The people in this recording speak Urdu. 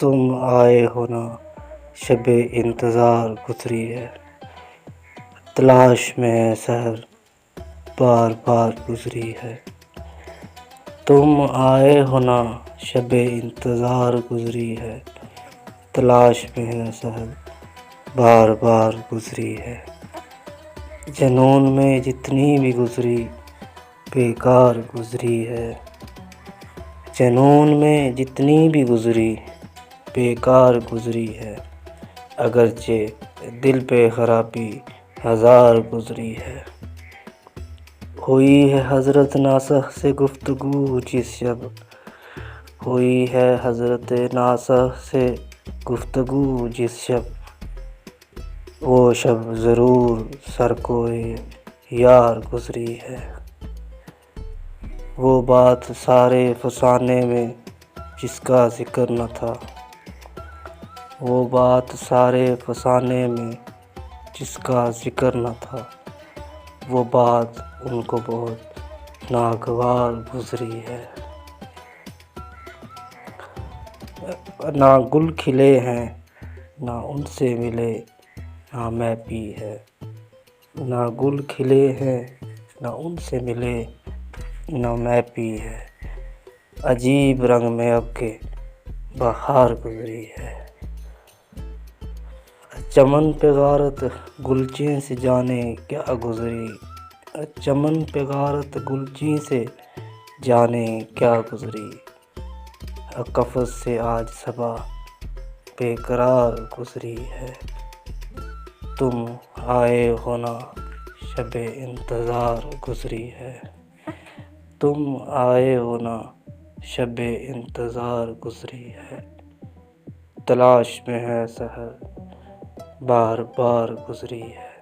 تم آئے ہو نا شب انتظار گزری ہے، تلاش میں ہے سحر بار بار گزری ہے۔ تم آئے ہو نا شب انتظار گزری ہے، تلاش میں ہے سحر بار بار گزری ہے۔ جنون میں جتنی بھی گزری بیکار گزری ہے، جنون میں جتنی بھی گزری بیکار گزری ہے، اگرچہ دل پہ خرابی ہزار گزری ہے۔ ہوئی ہے حضرت ناصح سے گفتگو جس شب، ہوئی ہے حضرت ناصح سے گفتگو جس شب، وہ شب ضرور سر کوئے یار گزری ہے۔ وہ بات سارے فسانے میں جس کا ذکر نہ تھا، وہ بات سارے فسانے میں جس کا ذکر نہ تھا، وہ بات ان کو بہت ناگوار گزری ہے۔ نہ گل کھلے ہیں نہ ان سے ملے نہ میں پی ہے، نہ گل کھلے ہیں نہ ان سے ملے نہ میں پی ہے، عجیب رنگ میں اب کہ بہار گزری ہے۔ چمن پہ غارت گلچین سے جانے کیا گزری، چمن پہ غارت گلچین سے جانے کیا گزری، قفس سے آج صبا بے قرار گزری ہے۔ تم آئے ہو نا شب انتظار گزری ہے، تم آئے ہو نا شب انتظار گزری ہے، تلاش میں ہے سحر بار بار گزری ہے۔